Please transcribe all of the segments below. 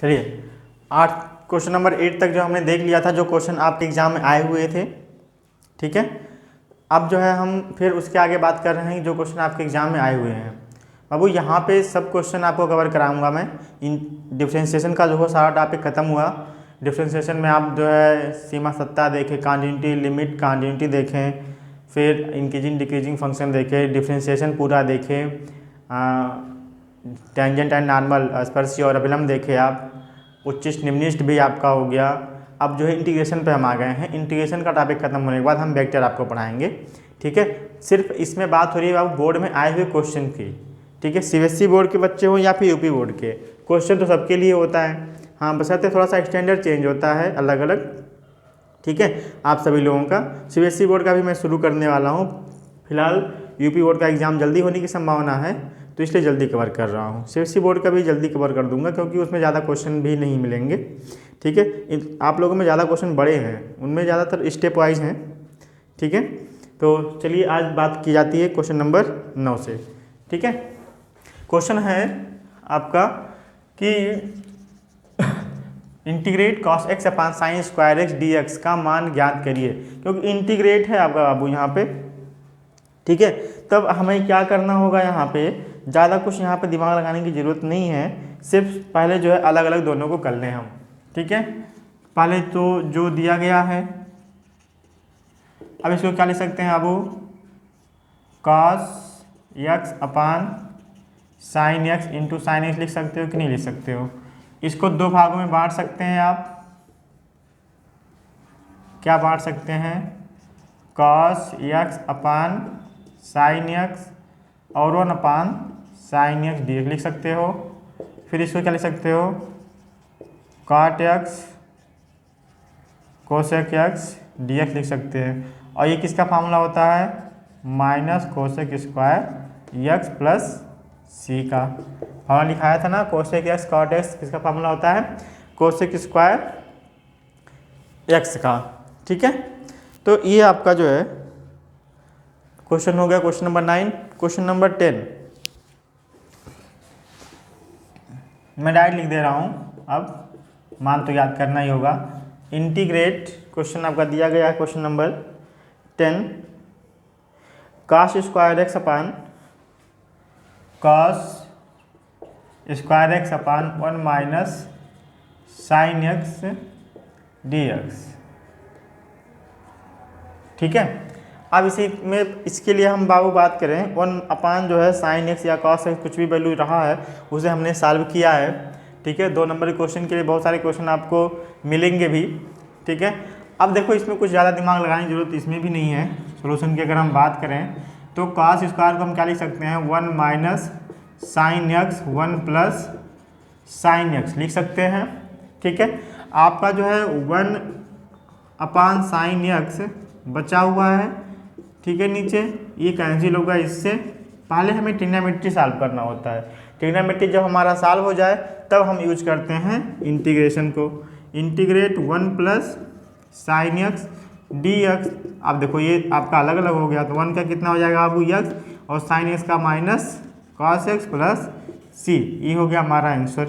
चलिए 8 question number 8 तक जो हमने देख लिया था, जो क्वेश्चन आपके एग्जाम में आए हुए थे। ठीक है, अब जो है हम फिर उसके आगे बात कर रहे हैं जो क्वेश्चन आपके एग्जाम में आए हुए हैं। बाबू यहाँ पे सब क्वेश्चन आपको कवर कराऊंगा मैं। इन डिफ्रेंशिएशन का जो हो सारा टॉपिक खत्म हुआ। डिफ्रेंशिएशन में आप जो है सीमा सत्ता देखें, कॉन्टिन्यूटी लिमिट कॉन्टिन्यूटी देखें, फिर इंक्रीजिंग डिक्रीजिंग फंक्शन देखें, डिफ्रेंशिएशन पूरा देखें, टेंजेंट एंड नॉर्मल स्पर्शी और अभिलंब देखें आप, उच्चिष्ट निम्निष्ट भी आपका हो गया। अब जो है इंटीग्रेशन पे हम आ गए हैं। इंटीग्रेशन का टॉपिक खत्म होने के बाद हम वेक्टर आपको पढ़ाएंगे। ठीक है, सिर्फ इसमें बात हो रही है बाबू बोर्ड में आए हुए क्वेश्चन की। ठीक है, सीबीएसई बोर्ड के बच्चे हो या फिर यूपी बोर्ड के, क्वेश्चन तो सबके लिए होता है। हाँ, बशर्ते थोड़ा सा स्टैंडर्ड चेंज होता है अलग अलग। ठीक है, आप सभी लोगों का सीबीएसई बोर्ड का भी मैं शुरू करने वाला हूँ। फिलहाल यूपी बोर्ड का एग्ज़ाम जल्दी होने की संभावना है, तो इसलिए जल्दी कवर कर रहा हूँ। सीबीएसई बोर्ड का भी जल्दी कवर कर दूंगा, क्योंकि उसमें ज़्यादा क्वेश्चन भी नहीं मिलेंगे। ठीक है, आप लोगों में ज़्यादा क्वेश्चन बड़े हैं, उनमें ज़्यादातर स्टेप वाइज हैं। ठीक है, तो चलिए आज बात की जाती है क्वेश्चन नंबर 9 से। ठीक है, क्वेश्चन है आपका कि integrate cos x upon sine square x d x का मान ज्ञात करिए। क्योंकि इंटीग्रेट है आपका बाबू यहाँ पे। ठीक है, तब हमें क्या करना होगा, यहाँ पे ज़्यादा कुछ यहाँ पे दिमाग लगाने की ज़रूरत नहीं है। सिर्फ पहले जो है अलग अलग दोनों को कर लें हम। ठीक है, पहले तो जो दिया गया है, अब इसको क्या लिख सकते हैं बाबू, cos x upon sine x into sine x लिख सकते हो कि नहीं लिख सकते हो। इसको दो भागों में बांट सकते हैं आप। क्या बांट सकते हैं, cos x upon sine x और 1 upon sine x d x लिख सकते हो। फिर इसको क्या लिख सकते हो, cot x cosec x d x लिख सकते हैं। और ये किसका फार्मूला होता है, minus cosec square x plus C का फार्मूला लिखाया था ना। कोसेक एक्स कॉट एक्स किसका फार्मूला होता है, कोसेक स्क्वायर एक्स का। ठीक है, तो ये आपका जो है क्वेश्चन हो गया क्वेश्चन नंबर 9। क्वेश्चन नंबर 10 मैं डायरेक्ट लिख दे रहा हूँ, अब मान तो याद करना ही होगा। इंटीग्रेट क्वेश्चन आपका दिया गया है question number 10, cos square x upon cos square x upon 1 minus sine x d x. ठीक है, अब इसी में इसके लिए हम बाबू बात करें, 1 अपान जो है साइन एक्स या कॉस एक्स कुछ भी वैल्यू रहा है उसे हमने सॉल्व किया है। ठीक है, 2 नंबर के क्वेश्चन के लिए बहुत सारे क्वेश्चन आपको मिलेंगे भी। ठीक है, अब देखो इसमें कुछ ज़्यादा दिमाग लगाने की जरूरत इसमें भी नहीं है। सोल्यूशन की अगर हम बात करें तो कॉस स्क्वायर को हम क्या लिख सकते हैं, 1 minus sine x 1 plus sign x लिख सकते हैं। ठीक है, आपका जो है 1 अपान साइन एक्स बचा हुआ है। ठीक है, नीचे ये कैंसिल होगा इससे। पहले हमें ट्रिग्नोमेट्री सॉल्व करना होता है। ट्रिग्नोमेट्री जब हमारा सॉल्व हो जाए तब हम यूज करते हैं इंटीग्रेशन को। Integrate 1 plus sign x d x. आप देखो ये आपका अलग अलग हो गया, तो 1 का कितना हो जाएगा बाबू एक्स, और साइन एक्स का माइनस कॉस एक्स प्लस सी। ये हो गया हमारा आंसर।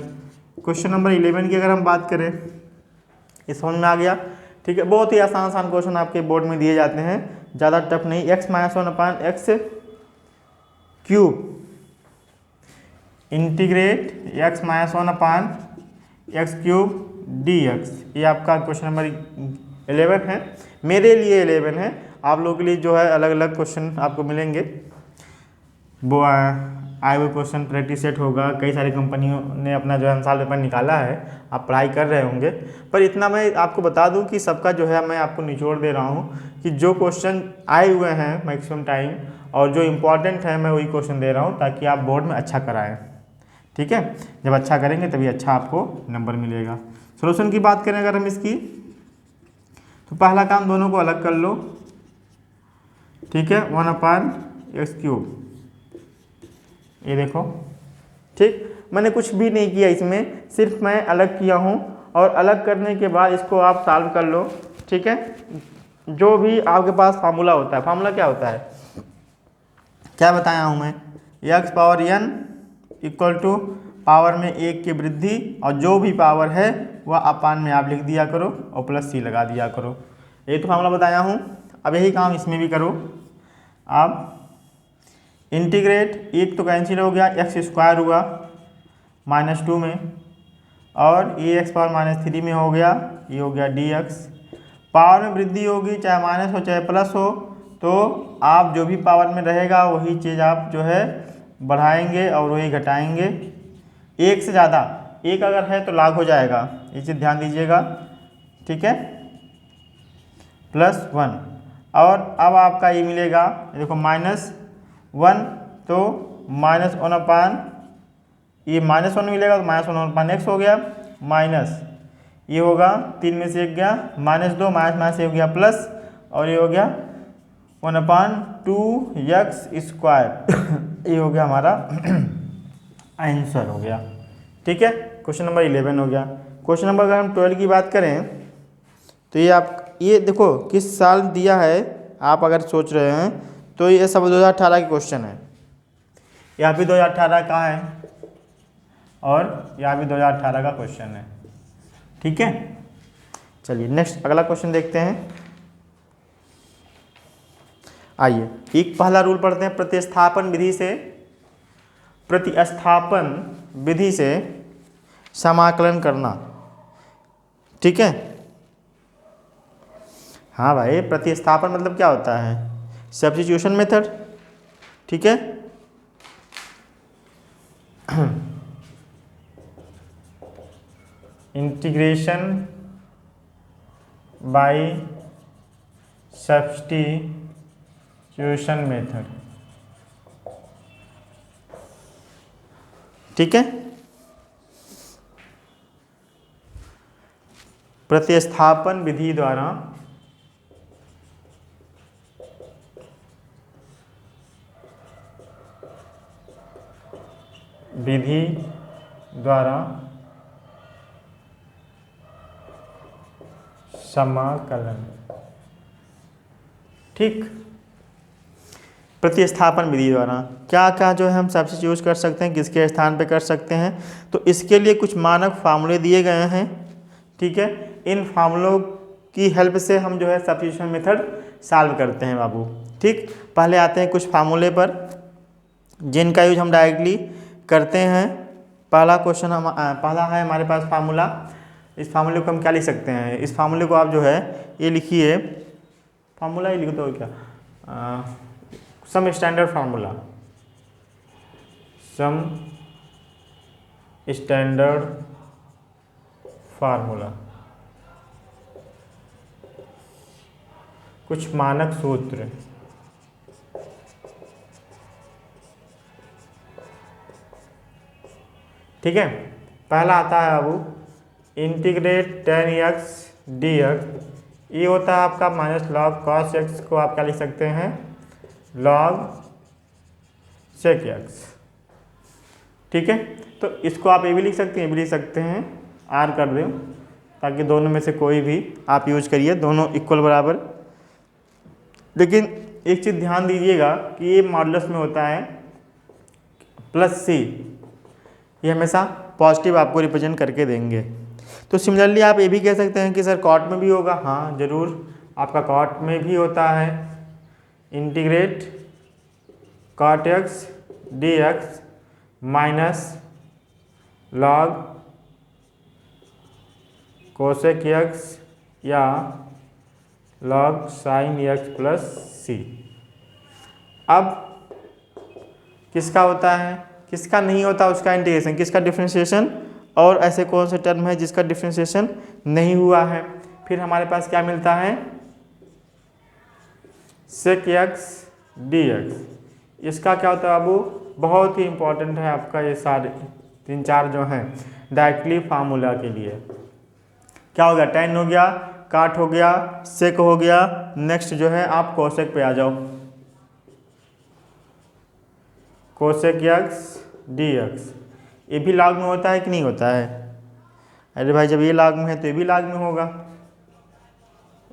क्वेश्चन नंबर 11 की अगर हम बात करें, इस समझ में आ गया। ठीक है, बहुत ही आसान आसान क्वेश्चन आपके बोर्ड में दिए जाते हैं, ज़्यादा टफ नहीं। X minus 1 upon x cube integrate x minus 1 upon x cube d x. ये आपका क्वेश्चन नंबर 11 है, मेरे लिए 11 है। आप लोगों के लिए जो है अलग अलग क्वेश्चन आपको मिलेंगे। वो आए हुए क्वेश्चन प्रैक्टिस सेट होगा, कई सारी कंपनियों ने अपना जो है आंसर पेपर निकाला है, आप पढ़ाई कर रहे होंगे। पर इतना मैं आपको बता दूं कि सबका जो है मैं आपको निचोड़ दे रहा हूं कि जो क्वेश्चन आए हुए हैं मैक्सिमम टाइम और जो इम्पोर्टेंट है मैं वही क्वेश्चन दे रहा हूं, ताकि आप बोर्ड में अच्छा कराएं। ठीक है, जब अच्छा करेंगे तभी अच्छा आपको नंबर मिलेगा। सोल्यूशन की बात करें अगर हम इसकी, तो पहला काम दोनों को अलग कर लो। ठीक है, 1 अपान एक्स क्यूब, ये देखो। ठीक, मैंने कुछ भी नहीं किया इसमें, सिर्फ मैं अलग किया हूँ, और अलग करने के बाद इसको आप सॉल्व कर लो। ठीक है, जो भी आपके पास फार्मूला होता है, फार्मूला क्या होता है, क्या बताया हूँ मैं, x power n equal to power में 1 की वृद्धि और जो भी पावर है वह अपान में आप लिख दिया करो और प्लस सी लगा दिया करो। ये तो फार्मूला बताया हूँ। अब यही काम इसमें भी करो आप। इंटीग्रेट, एक तो कैंसिल हो गया, एक्स स्क्वायर हुआ -2 में और ये एक्स पावर -3 में हो गया, ये हो गया डी एक्स। पावर में वृद्धि होगी, चाहे माइनस हो चाहे प्लस हो, तो आप जो भी पावर में रहेगा वही चीज़ आप जो है बढ़ाएंगे और वही घटाएंगे। एक से ज़्यादा, एक अगर है तो लाग हो जाएगा, ये चीज़ ध्यान दीजिएगा, ठीक है, +1। और अब आपका ये मिलेगा, देखो -1 तो -1 अपान, ये -1 मिलेगा तो -1 अपान x हो गया, माइनस ये होगा 3 में से 1 गया, -2 माइनस से हो गया प्लस, और ये हो गया 1/2x²। ये हो गया हमारा आंसर हो गया, ठीक है। क्वेश्चन नंबर 11 हो गया। क्वेश्चन नंबर अगर हम 12 की बात करें तो ये देखो किस साल दिया है, आप अगर सोच रहे हैं तो ये सब 2018 की क्वेश्चन है। यहाँ भी 2018 का है और यहाँ भी 2018 का क्वेश्चन है, ठीक है। चलिए नेक्स्ट अगला क्वेश्चन देखते हैं। आइए एक पहला रूल पढ़ते हैं, प्रतिस्थापन विधि से समाकलन करना, ठीक है। हाँ भाई, प्रतिस्थापन मतलब क्या होता है? सब्स्टिट्यूशन मेथड, ठीक है। इंटीग्रेशन बाय सब्स्टिट्यूशन मेथड, ठीक है। प्रतिस्थापन विधि द्वारा समाकलन, ठीक। प्रतिस्थापन विधि द्वारा क्या क्या जो है हम सब्स्टिट्यूट कर सकते हैं, किसके स्थान पे कर सकते हैं, तो इसके लिए कुछ मानक फार्मूले दिए गए हैं, ठीक है। इन फार्मूलों की हेल्प से हम जो है सब्स्टिट्यूशन मेथड सॉल्व करते हैं बाबू, ठीक। पहले आते हैं कुछ फार्मूले पर जिनका यूज हम डायरेक्टली करते हैं। पहला है हमारे पास फार्मूला। इस फार्मूले को हम क्या लिख सकते हैं? इस फार्मूले को आप जो है ये लिखिए, फार्मूला ही लिख दो क्या, some standard formula, some standard formula, कुछ मानक सूत्र, ठीक है। पहला आता है बाबू इंटीग्रेट tan x dx, ये होता है आपका माइनस लॉग cos x को आप क्या लिख सकते हैं, log sec x, ठीक है। तो इसको आप ये भी लिख सकते हैं, ये भी लिख सकते हैं, आर कर दें ताकि दोनों में से कोई भी आप यूज करिए, दोनों इक्वल बराबर। लेकिन एक चीज़ ध्यान दीजिएगा कि ये मॉडुलस में होता है +c, ये हमेशा पॉजिटिव आपको रिप्रेजेंट करके देंगे। तो सिमिलरली आप ये भी कह सकते हैं कि सर कॉट में भी होगा, हाँ ज़रूर, आपका कॉट में भी होता है integrate cot x dx minus log cosec x या लॉग साइन x प्लस सी। अब किसका होता है, किसका नहीं होता, उसका इंटीग्रेशन, किसका डिफरेंशिएशन, और ऐसे कौन से टर्म है जिसका डिफरेंशिएशन नहीं हुआ है। फिर हमारे पास क्या मिलता है, sec x dx, इसका क्या होता है बाबू, बहुत ही इंपॉर्टेंट है आपका, ये सारे 3-4 जो हैं डायरेक्टली फार्मूला के लिए। क्या हो गया, tan हो गया, काट हो गया, sec हो गया, नेक्स्ट जो है आप कोसेक पे आ जाओ, कोसेक x dx, ये भी लॉग में होता है कि नहीं होता है? अरे भाई जब ये लॉग में है तो ये भी लॉग में होगा,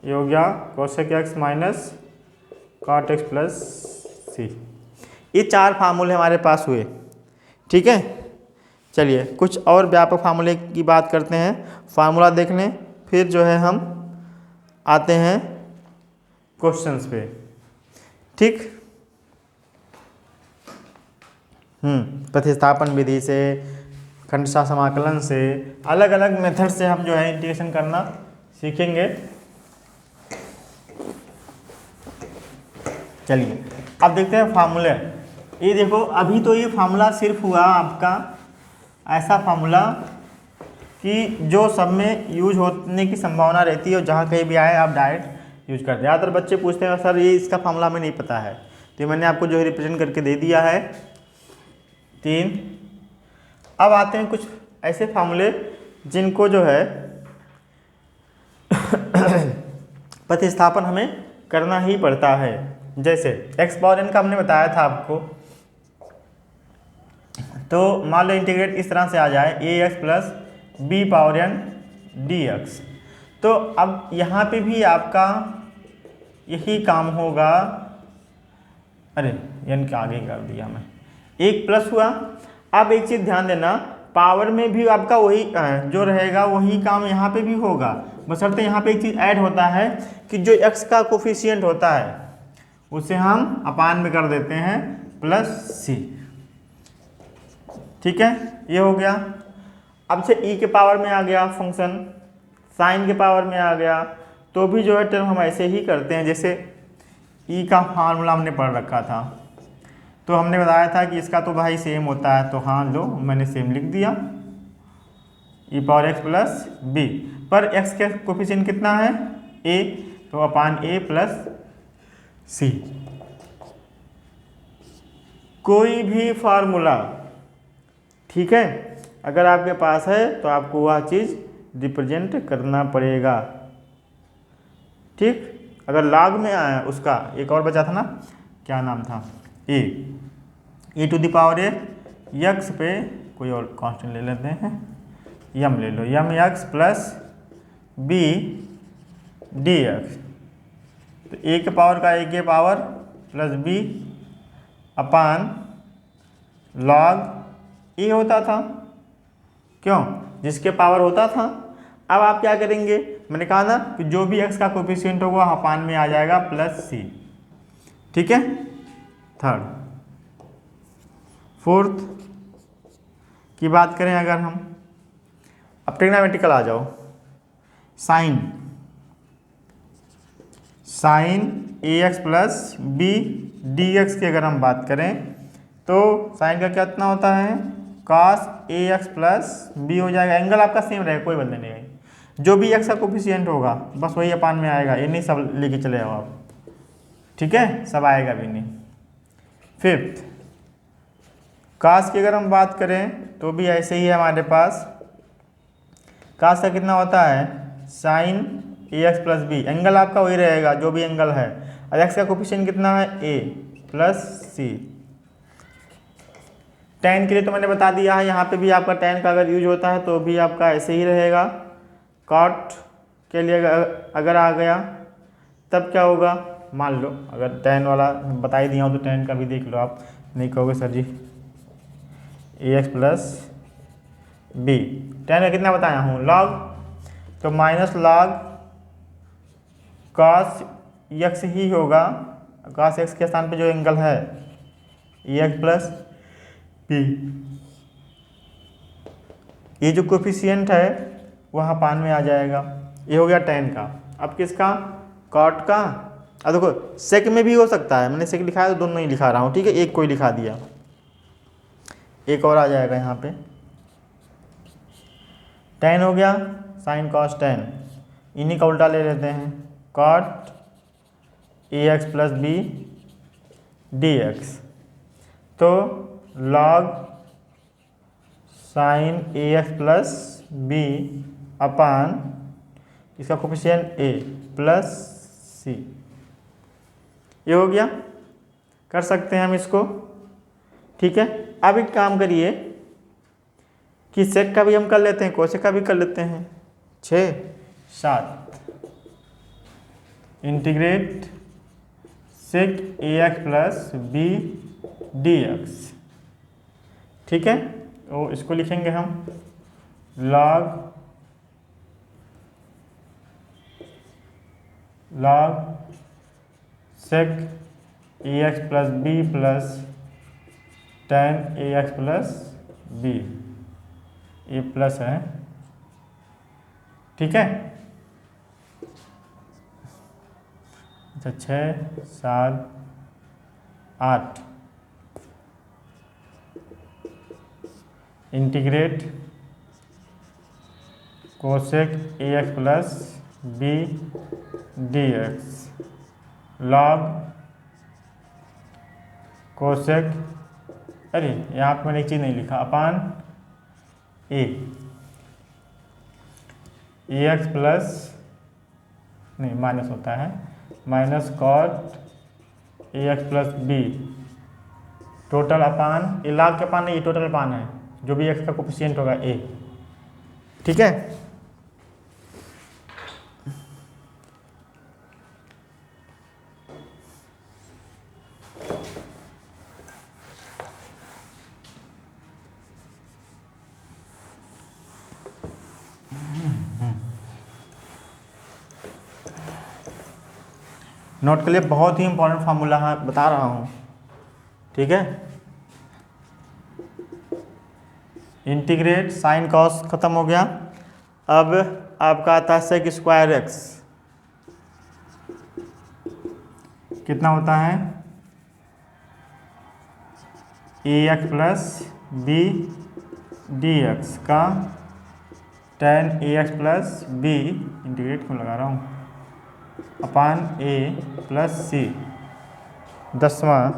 ये हो गया cosec x minus cot x plus सी। ये 4 फार्मूले हमारे पास हुए, ठीक है। चलिए कुछ और व्यापक फार्मूले की बात करते हैं, फार्मूला देख लें, फिर जो है हम आते हैं क्वेश्चंस पे। ठीक, प्रतिस्थापन विधि से, खंडशः समाकलन से, अलग अलग मेथड से हम जो है इंटीग्रेशन करना सीखेंगे। चलिए अब देखते हैं फार्मूले। ये देखो, अभी तो ये फार्मूला सिर्फ हुआ आपका ऐसा फार्मूला कि जो सब में यूज होने की संभावना रहती है और जहाँ कहीं भी आए आप डायरेक्ट यूज करते हैं। ज़्यादातर बच्चे पूछते हैं सर ये इसका फार्मूला हमें नहीं पता है, तो मैंने आपको जो है रिप्रेजेंट करके दे दिया है 3। अब आते हैं कुछ ऐसे फार्मूले जिनको जो है प्रतिस्थापन हमें करना ही पड़ता है। जैसे x पावर n का हमने बताया था आपको, तो मान लो इंटीग्रेट इस तरह से आ जाए ax plus b power n dx, तो अब यहाँ पे भी आपका यही काम होगा। अरे n के आगे कर दिया मैं, 1 प्लस हुआ। अब एक चीज़ ध्यान देना, पावर में भी आपका वही जो रहेगा वही काम यहाँ पे भी होगा, बशर्ते यहाँ पे एक चीज़ ऐड होता है कि जो x का कोफिशिएंट होता है उसे हम अपान में कर देते हैं प्लस c। ठीक है, ये हो गया। अब से e के पावर में आ गया फंक्शन, साइन के पावर में आ गया, तो भी जो है टर्म हम ऐसे ही करते हैं। जैसे e का फार्मूला हमने पढ़ रखा था, तो हमने बताया था कि इसका तो भाई सेम होता है, तो हाँ लो मैंने सेम लिख दिया e power x plus b, पर x के कोफिशिएंट कितना है a, तो अपान a प्लस c। कोई भी फार्मूला, ठीक है, अगर आपके पास है तो आपको वह चीज़ रिप्रेजेंट करना पड़ेगा। ठीक, अगर लॉग में आया उसका एक और बचा था ना, क्या नाम था, a to the power a, x पे कोई और कांस्टेंट ले लेते हैं, यम ले लो, m x plus b d x, तो ए के पावर का ए के power plus b upon log a होता था। क्यों, जिसके पावर होता था। अब आप क्या करेंगे, मैंने कहा ना कि जो भी x का कोफिशिएंट होगा अपान में आ जाएगा प्लस c। ठीक है, थर्ड। फोर्थ की बात करें अगर हम, अब ट्रिग्नोमेट्रिकल आ जाओ, sine ax plus b dx की अगर हम बात करें तो साइन का कितना होता है, cos ax प्लस b हो जाएगा। एंगल आपका सेम रहेगा, कोई बदल नहीं है, जो भी x का कोफिशिएंट होगा बस वही अपान में आएगा, ये नहीं सब लेके चले आओ आप। ठीक है, सब आएगा भी नहीं। फिफ्थ, cos की अगर हम बात करें तो भी ऐसे ही है हमारे पास, cos का कितना होता है, sine ax plus b, angle आपका वही रहेगा जो भी एंगल है, और x का कोफिशिएंट कितना है a प्लस c। tan के लिए तो मैंने बता दिया है, यहाँ पे भी आपका tan का अगर यूज होता है तो भी आपका ऐसे ही रहेगा। cot के लिए अगर आ गया तब क्या होगा, मान लो अगर tan वाला बता ही दिया हो तो tan का भी देख लो आप, नहीं कहोगे सर जी ax प्लस b, tan का कितना बताया हूँ log, तो माइनस log cos x ही होगा, cos x के स्थान पे जो एंगल है ax प्लस b, ये जो कोफिशिएंट है वह अपान में आ जाएगा। ये हो गया tan का। अब किसका, cot का। अब देखो सेक में भी हो सकता है, मैंने सेक लिखा है तो दोनों ही लिखा रहा हूँ, ठीक है, एक कोई लिखा दिया, एक और आ जाएगा यहाँ पे, tan हो गया, साइन cos tan, इन्हीं का उल्टा ले लेते हैं, cot ax plus b dx, तो log sine ax plus b upon इसका कोफिशिएंट a प्लस c। ये हो गया, कर सकते हैं हम इसको। ठीक है, अब एक काम करिए कि सेक का भी हम कर लेते हैं, कोसेक का भी कर लेते हैं। 6 7 इंटीग्रेट सेक ax प्लस b dx। ठीक है, तो इसको लिखेंगे हम log sec ax plus b plus tan ax plus b, ये प्लस है, ठीक है। अच्छा 6 7 8 integrate cosec ax plus b d x log cosec, अरे यहाँ पर मैंने एक चीज़ नहीं लिखा, अपान ए एक्स प्लस, नहीं माइनस होता है, minus cot a x plus b total upon, ये लाग के अपान नहीं, ये टोटल अपान है, जो भी एक्स का कोफिशिएंट होगा ए, ठीक है। नोट के लिए बहुत ही इंपॉर्टेंट फार्मूला है, बता रहा हूँ, ठीक है। इंटीग्रेट साइन कॉस खत्म हो गया, अब आपका आता है सेक स्क्वायर एक्स, कितना होता है a x plus b d x का tan a x plus b, integrate क्यों लगा रहा हूँ, अपान ए प्लस सी, 10वां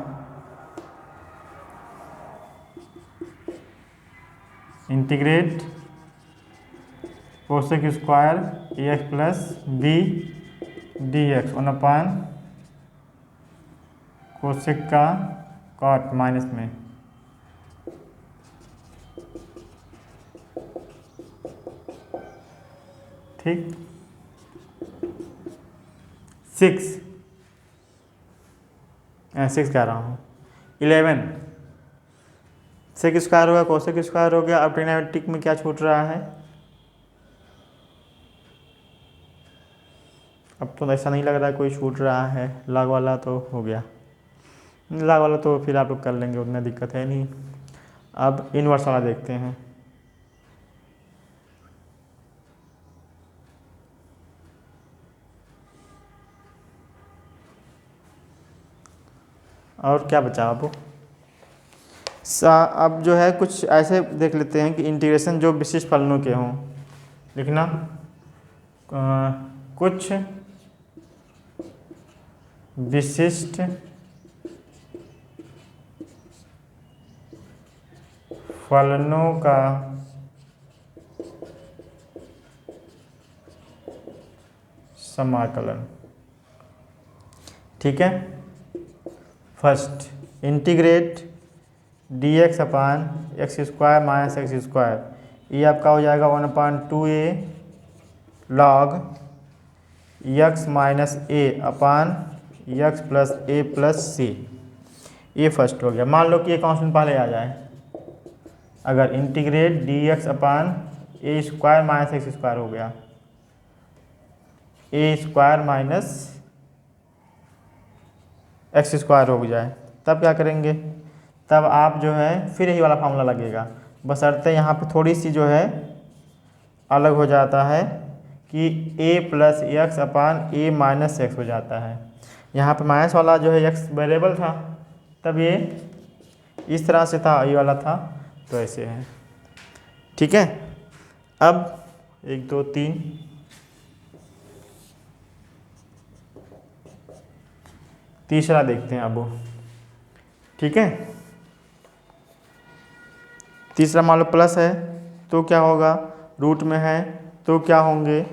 integrate cosec square a x plus b d x 1 upon cosec का कॉट माइनस में, ठीक। 6 कह रहा हूँ 11 सेक स्क्वायर हो गया, कोसेक स्क्वायर हो गया। अब ट्रिग्नोमेट्रिक में क्या छूट रहा है, अब तो ऐसा नहीं लग रहा है कोई छूट रहा है, लॉग वाला तो हो गया, लॉग वाला तो फिर आप लोग कर लेंगे, उतना दिक्कत है नहीं। अब इनवर्स वाला देखते हैं, और क्या बचा अब अब जो है कुछ ऐसे देख लेते हैं कि इंटीग्रेशन जो विशिष्ट फलनों के हों, लिखना कुछ विशिष्ट फलनों का समाकलन, ठीक है। First integrate d x upon x square minus x square, ये आपका हो जाएगा 1/2a log x minus a upon x plus a plus सी, ये फर्स्ट हो गया। मान लो कि ये कांस्टेंट पहले आ जाए, अगर इंटीग्रेट डी एक्स अपान ए स्क्वायर माइनस एक्स स्क्वायर हो गया, ए स्क्वायर माइनस एक्स स्क्वायर हो जाए, तब क्या करेंगे, तब आप जो है फिर यही वाला फार्मूला लगेगा, बशर्ते यहाँ पे थोड़ी सी जो है अलग हो जाता है कि a plus x upon A minus x हो जाता है। यहाँ पे माइनस वाला जो है एक्स वेरिएबल था, तब ये इस तरह से था, ये वाला था तो ऐसे है, ठीक है। अब 1 2 3 तीसरा देखते हैं अब, ठीक है। तीसरा मान लो प्लस है तो क्या होगा, रूट में है तो क्या होंगे,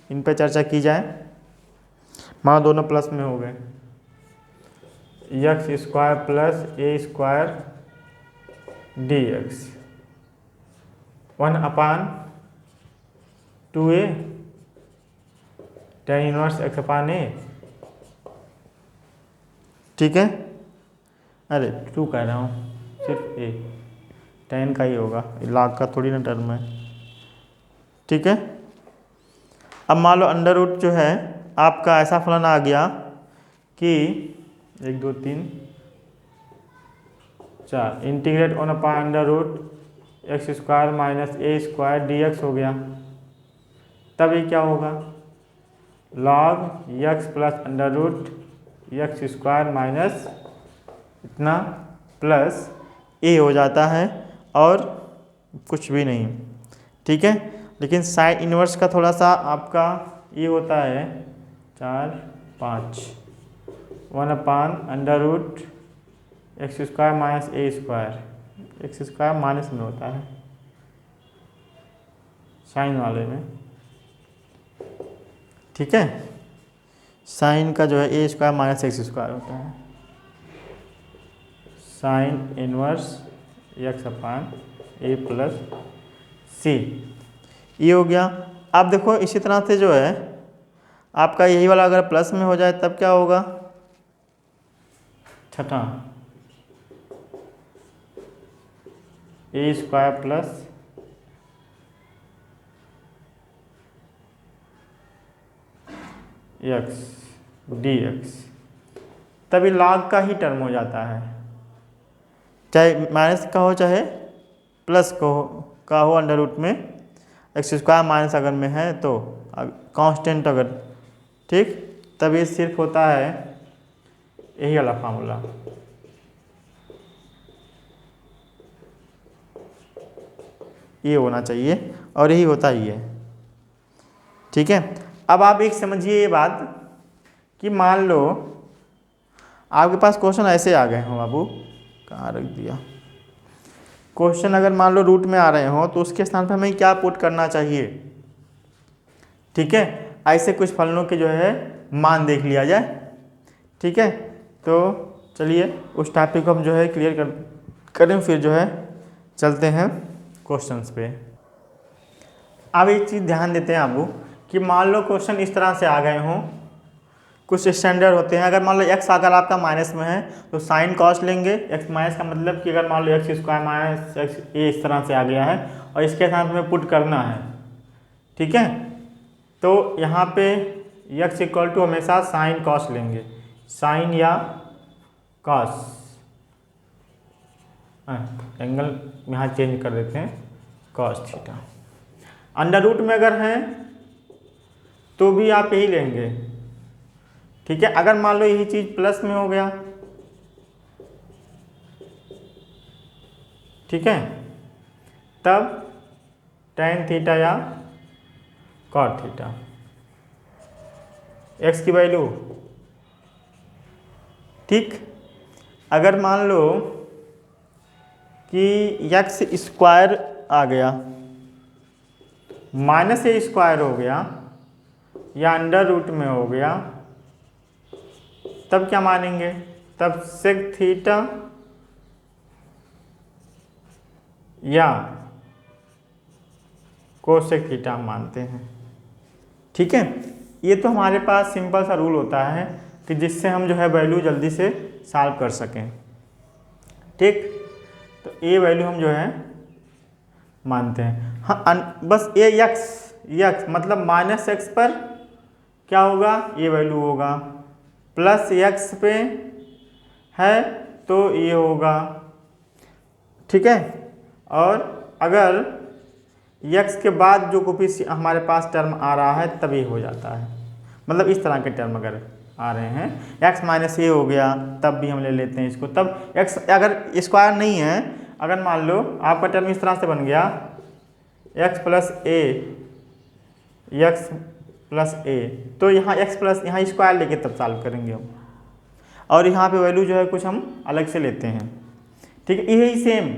इन पे चर्चा की जाए। मान लो दोनों प्लस में हो गए, x square plus a square d x 1/2a tan inverse x upon a, ठीक है, अरे 2 कह रहा हूँ, सिर्फ ए, tan का ही होगा, log का थोड़ी ना टर्म है। ठीक है, अब मान लो अंडर रूट जो है आपका ऐसा फलन आ गया कि 1 2 3 4 integrate on upon under root x square minus a square d x हो गया। तब ये क्या होगा, log x plus under root x square minus इतना प्लस ए हो जाता है और कुछ भी नहीं। ठीक है, लेकिन साइन इनवर्स का थोड़ा सा आपका ये होता है 4 5 1 upon under root x square minus a square, x square minus में होता है साइन वाले में। ठीक है, साइन का जो है ए स्क्वायर माइनस एक्स स्क्वायर होता है, sine inverse x upon a plus सी, ये हो गया। अब देखो इसी तरह से जो है आपका यही वाला अगर प्लस में हो जाए तब क्या होगा, छठा a square plus x d x, तभी log का ही टर्म हो जाता है, चाहे माइनस का हो चाहे प्लस का हो अंडर रूट में एक्स स्क्वायर माइनस अगर में है तो कांस्टेंट अगर, ठीक, तब ये सिर्फ होता है यही वाला फार्मूला। ये होना चाहिए और यही होता ही है। ठीक है, अब आप एक समझिए ये बात कि मान लो आपके पास क्वेश्चन ऐसे आ गए हों, बाबू कहाँ रख दिया, क्वेश्चन अगर मान लो रूट में आ रहे हो तो उसके स्थान पर हमें क्या पुट करना चाहिए। ठीक है, ऐसे कुछ फलनों के जो है मान देख लिया जाए। ठीक है, तो चलिए उस टॉपिक को हम जो है क्लियर करें, फिर जो है चलते हैं क्वेश्चंस पे। अब एक चीज़ ध्यान देते हैं आपको कि मान लो क्वेश्चन इस तरह से आ गए हों, कुछ स्टैंडर्ड होते हैं। अगर मान लो एक्स अगर आपका माइनस में है तो साइन कॉस लेंगे, एक्स माइनस का मतलब कि अगर मान लो एक्स स्क्वायर माइनस एक्स ए इस तरह से आ गया है और इसके साथ में पुट करना है। ठीक है, तो यहाँ पे एक्स इक्वल टू हमेशा साइन कॉस लेंगे, साइन या कॉस, एंगल यहाँ चेंज कर देते हैं कॉस थीटा। अंडर रूट में अगर हैं तो भी आप यही लेंगे। ठीक है, अगर मान लो यही चीज़ प्लस में हो गया, ठीक है, तब tan थीटा या cot थीटा, x की वैल्यू। ठीक, अगर मान लो कि एक्स स्क्वायर आ गया माइनस ए स्क्वायर हो गया या अंडर रूट में हो गया, तब क्या मानेंगे, तब सेक थीटा या कोसेक थीटा मानते हैं। ठीक है, ये तो हमारे पास सिंपल सा रूल होता है कि जिससे हम जो है वैल्यू जल्दी से सॉल्व कर सकें। ठीक, तो ये वैल्यू हम जो है मानते हैं। हाँ, बस ये एक्स मतलब माइनस एक्स पर क्या होगा, ये वैल्यू होगा, प्लस एक्स पे है तो ये होगा। ठीक है, और अगर एक्स के बाद जो कोई हमारे पास टर्म आ रहा है तभी हो जाता है, मतलब इस तरह के टर्म अगर आ रहे हैं, एक्स माइनस ए हो गया तब भी हम ले लेते हैं इसको। तब एक्स अगर स्क्वायर नहीं है, अगर मान लो आपका टर्म इस तरह से बन गया एक्स प्लस ए, तो यहाँ एक्स प्लस यहाँ स्क्वायर लेके तब सॉल्व करेंगे हम, और यहाँ पे वैल्यू जो है कुछ हम अलग से लेते हैं। ठीक है, यही सेम,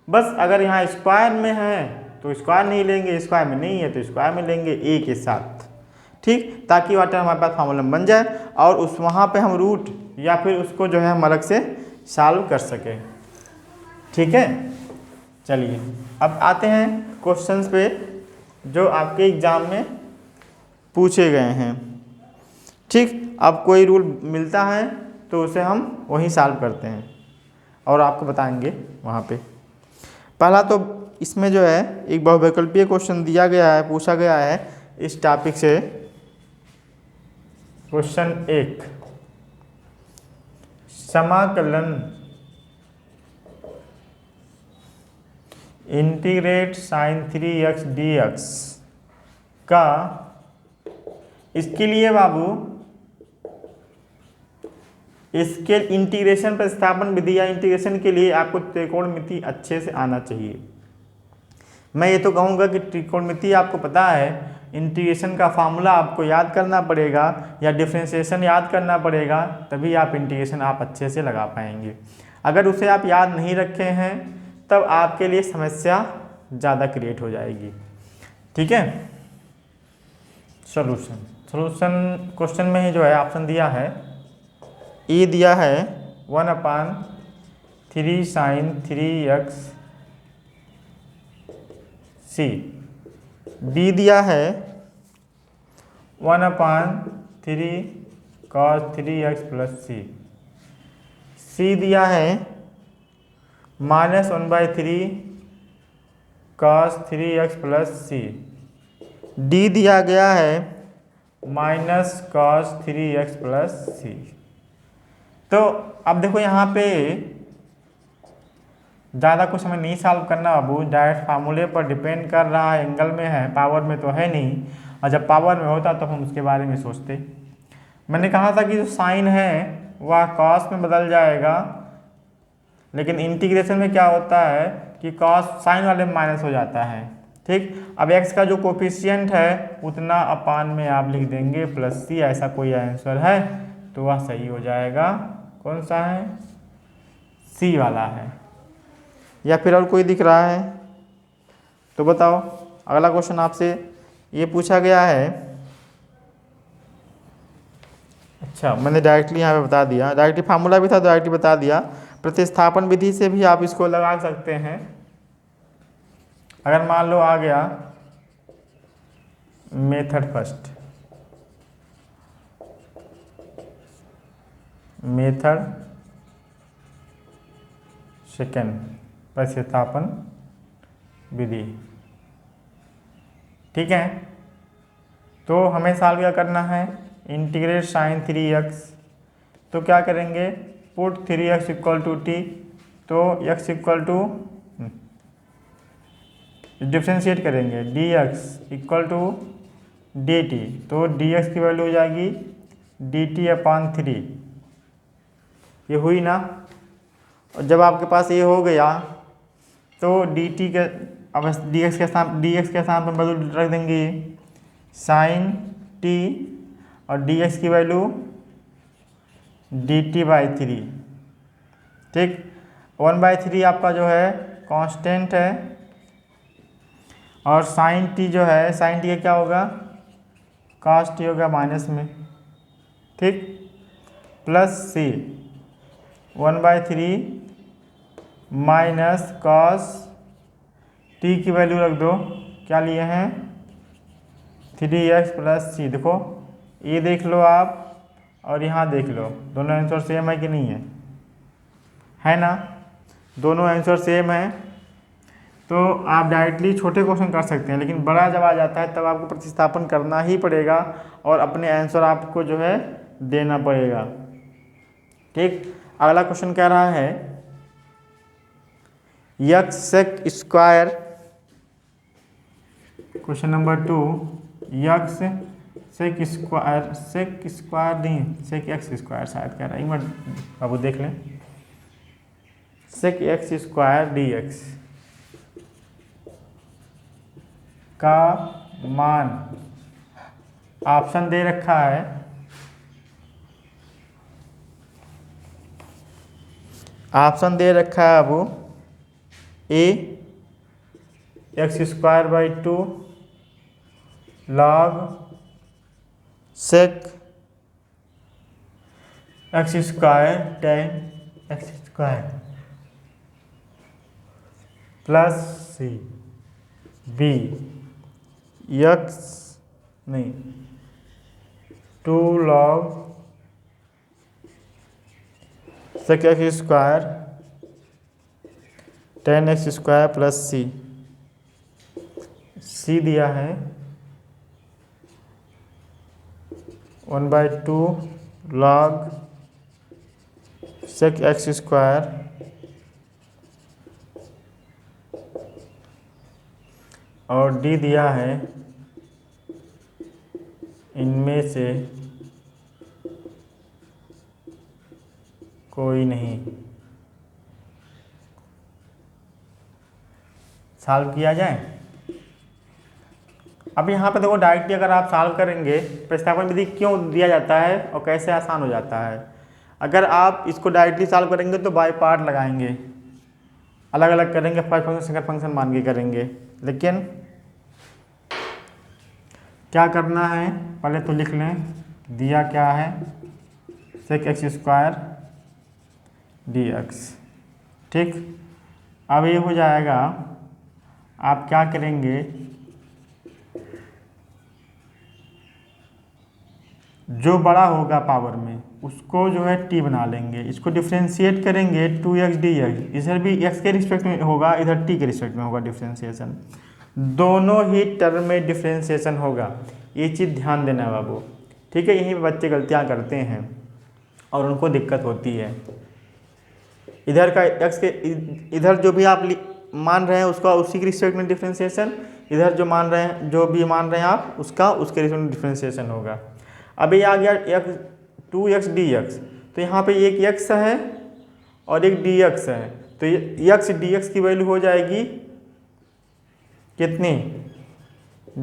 बस अगर यहाँ स्क्वायर में है तो स्क्वायर नहीं लेंगे, स्क्वायर में नहीं है तो स्क्वायर में लेंगे ए के साथ। ठीक, ताकि वह टर्म हमारे पास फार्मूला बन जाए और उस वहाँ पे हम रूट या फिर उसको जो है हम अलग से सॉल्व कर सकें। ठीक है, चलिए अब आते हैं क्वेश्चंस पे जो आपके एग्ज़ाम में पूछे गए हैं। ठीक, अब कोई रूल मिलता है तो उसे हम वहीं सॉल्व करते हैं और आपको बताएंगे वहाँ पे। पहला तो इसमें जो है एक बहुविकल्पीय क्वेश्चन दिया गया है, पूछा गया है इस टॉपिक से। क्वेश्चन 1, समाकलन इंटीग्रेट साइन 3x dx का, इसके लिए बाबू इसके इंटीग्रेशन प्रतिस्थापन विधि या इंटीग्रेशन के लिए आपको त्रिकोणमिति अच्छे से आना चाहिए। मैं ये तो कहूँगा कि त्रिकोणमिति आपको पता है, इंटीग्रेशन का फार्मूला आपको याद करना पड़ेगा या डिफरेंशिएशन याद करना पड़ेगा, तभी आप इंटीग्रेशन आप अच्छे से लगा पाएंगे। अगर उसे आप याद नहीं रखे हैं तब आपके लिए समस्या ज़्यादा क्रिएट हो जाएगी। ठीक है। सॉल्यूशन क्वेश्चन में ही जो है ऑप्शन दिया है, ए दिया है 1/3 sin 3x c, बी दिया है 1/3 cos 3x plus c, सी दिया है -1/3 cos 3x plus c, D दिया गया है -cos 3x plus c। तो अब देखो यहाँ पे ज़्यादा कुछ हमें नहीं सॉल्व करना बाबू, डायरेक्ट फार्मूले पर डिपेंड कर रहा है, एंगल में है, पावर में तो है नहीं। और जब पावर में होता तो हम उसके बारे में सोचते। मैंने कहा था कि जो साइन है वह कॉस में बदल जाएगा, लेकिन इंटीग्रेशन में क्या होता है कि कॉस साइन वाले में माइनस हो जाता है। ठीक। अब x का जो कोफिशिएंट है उतना अपान में आप लिख देंगे प्लस c, ऐसा कोई आंसर है तो वह सही हो जाएगा। कौन सा है? सी वाला है। या फिर और कोई दिख रहा है तो बताओ। अगला क्वेश्चन आपसे ये पूछा गया है। अच्छा, मैंने डायरेक्टली यहाँ पे बता दिया, डायरेक्टली फार्मूला भी था तो डायरेक्टली बता दिया। प्रतिस्थापन विधि से भी आप इसको लगा सकते हैं। अगर मान लो आ गया मेथड फर्स्ट, मेथड सेकेंड, प्रतिस्थापन विधि। ठीक है। तो हमें सॉल्व क्या करना है? Integrate sine 3x। तो क्या करेंगे? Put 3x equal to t, तो x इक्वल टू डिफ्रेंशिएट करेंगे dx इक्वल टू dt, तो dx की वैल्यू हो जाएगी dt/3। ये हुई ना। और जब आपके पास ये हो गया तो dt के, अब dx के साथ में वैल्यू रख देंगे साइन t, और dx की वैल्यू dt/3। ठीक। 1/3 आपका जो है कांस्टेंट है, और साइन t जो है, साइन t का क्या होगा? cos t होगा माइनस में। ठीक। Plus c 1/3 minus cos t की वैल्यू रख दो, क्या लिए हैं? 3x plus c। देखो ये देख लो आप और यहाँ देख लो, दोनों आंसर सेम है कि नहीं है? है ना। दोनों आंसर सेम है। तो आप डायरेक्टली छोटे क्वेश्चन कर सकते हैं, लेकिन बड़ा जब आ जाता है तब आपको प्रतिस्थापन करना ही पड़ेगा और अपने आंसर आपको जो है देना पड़ेगा। ठीक। अगला क्वेश्चन कह रहा है x sec square, question number 2, x sec square नहीं, सेक एक्स स्क्वायर शायद कह रहा है, एक मिनट बाबू देख लें। सेक एक्स स्क्वायर dx का मान ऑप्शन दे रखा है, ऑप्शन दे रखा है अब ए x² 2 log सेक x² tan x² प्लस सी, बी x नहीं 2 log सेक x² 10x² प्लस सी दिया है 1/2 log sec x², और डी दिया है इनमें से कोई नहीं। सॉल्व किया जाए। अब यहाँ पे देखो डायरेक्टली अगर आप सॉल्व करेंगे, प्रतिस्थापन विधि क्यों दिया जाता है और कैसे आसान हो जाता है। अगर आप इसको डायरेक्टली सॉल्व करेंगे तो बाय पार्ट लगाएंगे, अलग अलग करेंगे, फर्स्ट फंक्शन सेकंड फंक्शन मान के करेंगे। लेकिन क्या करना है, पहले तो लिख लें, दिया क्या है sec x² dx। ठीक, अब ये हो जाएगा, आप क्या करेंगे, जो बड़ा होगा पावर में उसको जो है t बना लेंगे, इसको डिफ्रेंशिएट करेंगे 2x dx, इधर भी x के रिस्पेक्ट में होगा, इधर t के रिस्पेक्ट में होगा डिफ्रेंशिएशन, दोनों ही टर्म में डिफ्रेंशिएशन होगा। ये चीज़ ध्यान देना है बाबू। ठीक है, यहीं पे बच्चे गलतियाँ करते हैं और उनको दिक्कत होती है। इधर का x के इधर जो भी आप मान रहे हैं उसका उसी के रिस्पेक्ट में डिफ्रेंशिएशन, इधर जो मान रहे हैं, जो भी मान रहे हैं आप उसका उसके रिस्पेक्ट में डिफ्रेंशिएशन होगा। अभी आ गया 2x dx, तो यहाँ पे एक x है और एक dx है, तो x dx की वैल्यू हो जाएगी कितनी,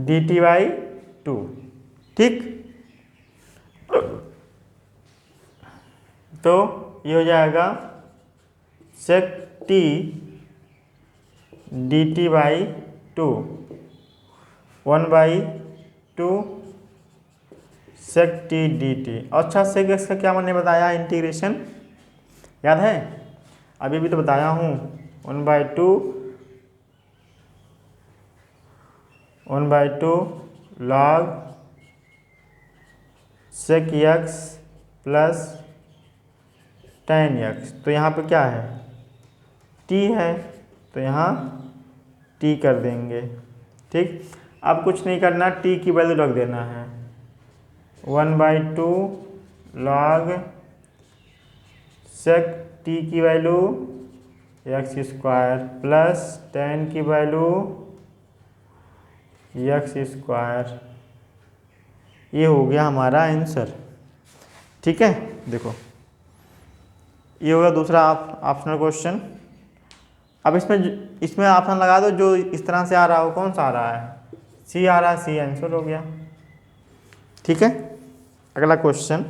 dt/2। ठीक, तो ये हो जाएगा sec t dt/2 1/2 sec t dt। अच्छा, sec x का क्या मैंने बताया, इंटीग्रेशन याद है, अभी भी तो बताया हूँ, 1/2 log sec x plus tan x। तो यहाँ पे क्या है, t है, तो यहाँ t कर देंगे। ठीक, अब कुछ नहीं करना, t की वैल्यू रख देना है 1/2 log sec t की वैल्यू x² प्लस tan की वैल्यू x²। ये हो गया हमारा आंसर। ठीक है, देखो ये होगा दूसरा ऑप्शनल क्वेश्चन। अब इसमें ऑप्शन लगा दो जो इस तरह से आ रहा हो, कौन सा आ रहा है, सी आ रहा है, सी आंसर हो गया। ठीक है, अगला क्वेश्चन।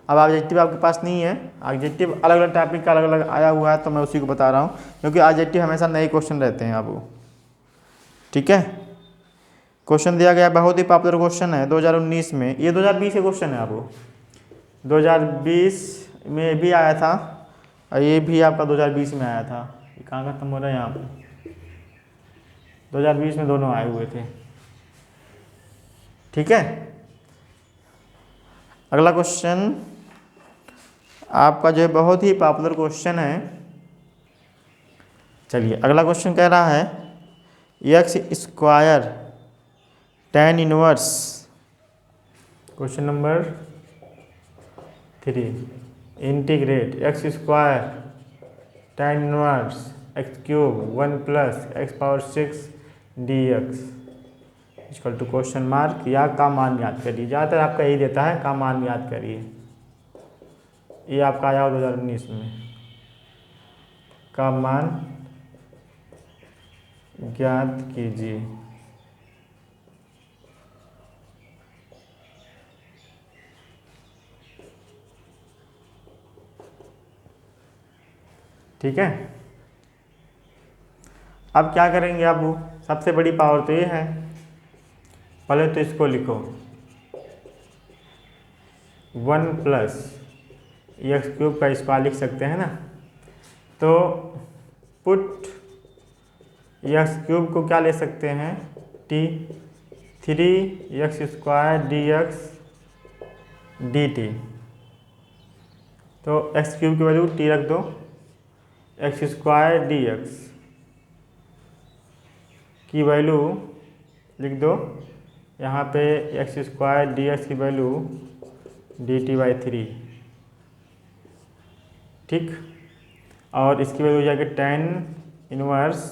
अब ऑब्जेक्टिव आपके पास नहीं है, ऑब्जेक्टिव अलग अलग टॉपिक का अलग अलग आया हुआ है, तो मैं उसी को बता रहा हूँ, क्योंकि ऑब्जेक्टिव हमेशा नए क्वेश्चन रहते हैं आपको। ठीक है, क्वेश्चन दिया गया, बहुत ही पॉपुलर क्वेश्चन है 2019 में, ये 2020 का क्वेश्चन है आपको, 2020 में भी आया था और ये भी आपका 2020 में आया था। ये कहाँ खत्म हो रहा है, यहाँ पे 2020 में दोनों आए हुए थे। ठीक है, अगला क्वेश्चन आपका जो है बहुत ही पॉपुलर क्वेश्चन है। चलिए, अगला क्वेश्चन कह रहा है x² tan inverse, question number 3, integrate x² tan inverse x³ 1 + x⁻6 dx equal to question mark, या का मान याद करिए। ज़्यादातर आपका यही देता है, का मान याद करिए। ये आपका आया 2019 में, का मान ज्ञात कीजिए। ठीक है, अब क्या करेंगे आप, सबसे बड़ी पावर तो ये है, पहले तो इसको लिखो 1 + x³ का स्क्वायर लिख सकते हैं ना, तो पुट x³ को क्या ले सकते हैं, t 3x² dx dt, तो x³ की वैल्यू t रख दो, x² dx की वैल्यू लिख दो, यहाँ पे x² dx की वैल्यू dt/3, ठीक। और इसकी वैल्यू हो जाएगी tan इनवर्स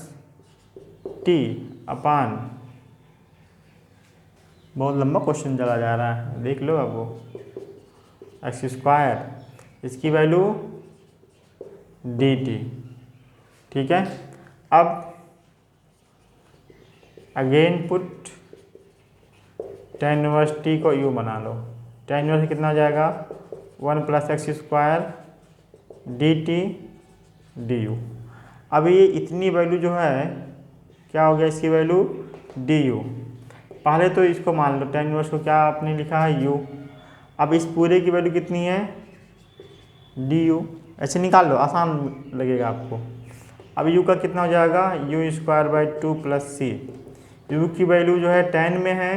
t अपान, बहुत लंबा क्वेश्चन चला जा रहा है, देख लो अब वो, x², इसकी वैल्यू dt, ठीक है। अब again put tan inverse t को u बना लो, tan इनवर्स कितना हो जाएगा 1 + x² dt du। अब ये इतनी वैल्यू जो है क्या हो गया, इसकी वैल्यू du। पहले तो इसको मान लो, tan इनवर्स को क्या आपने लिखा है u। अब इस पूरे की वैल्यू कितनी है du, ऐसे निकाल लो, आसान लगेगा आपको। अब u का कितना हो जाएगा u² + 2 + c। u की वैल्यू जो है tan में है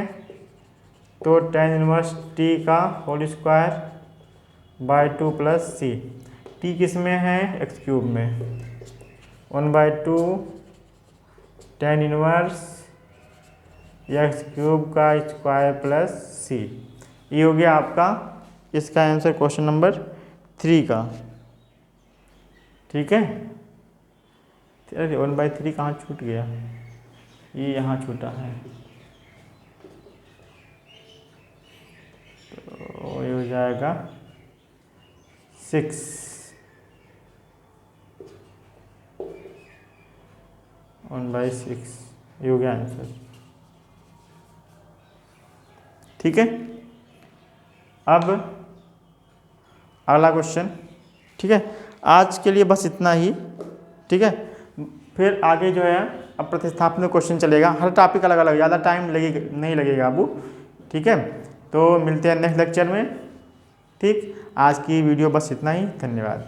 तो tan इनवर्स t का whole square by 2 + c। t किस में है x³ में, 1/2 tan इनवर्स x³ का स्क्वायर प्लस c। ये हो गया आपका इसका आंसर क्वेश्चन नंबर 3 का, ठीक है। अरे 1/3 कहाँ छूट गया, ये यहाँ छूटा है, तो ये हो जाएगा 6, 1/6, ये हो गया आंसर, ठीक है। अब अगला क्वेश्चन, ठीक है। आज के लिए बस इतना ही, ठीक है। फिर आगे जो है अब प्रतिस्थापन क्वेश्चन चलेगा, हर टॉपिक अलग अलग, ज़्यादा टाइम लगेगा नहीं लगेगा अबू, ठीक है। तो मिलते हैं नेक्स्ट लेक्चर में, ठीक। आज की वीडियो बस इतना ही, धन्यवाद।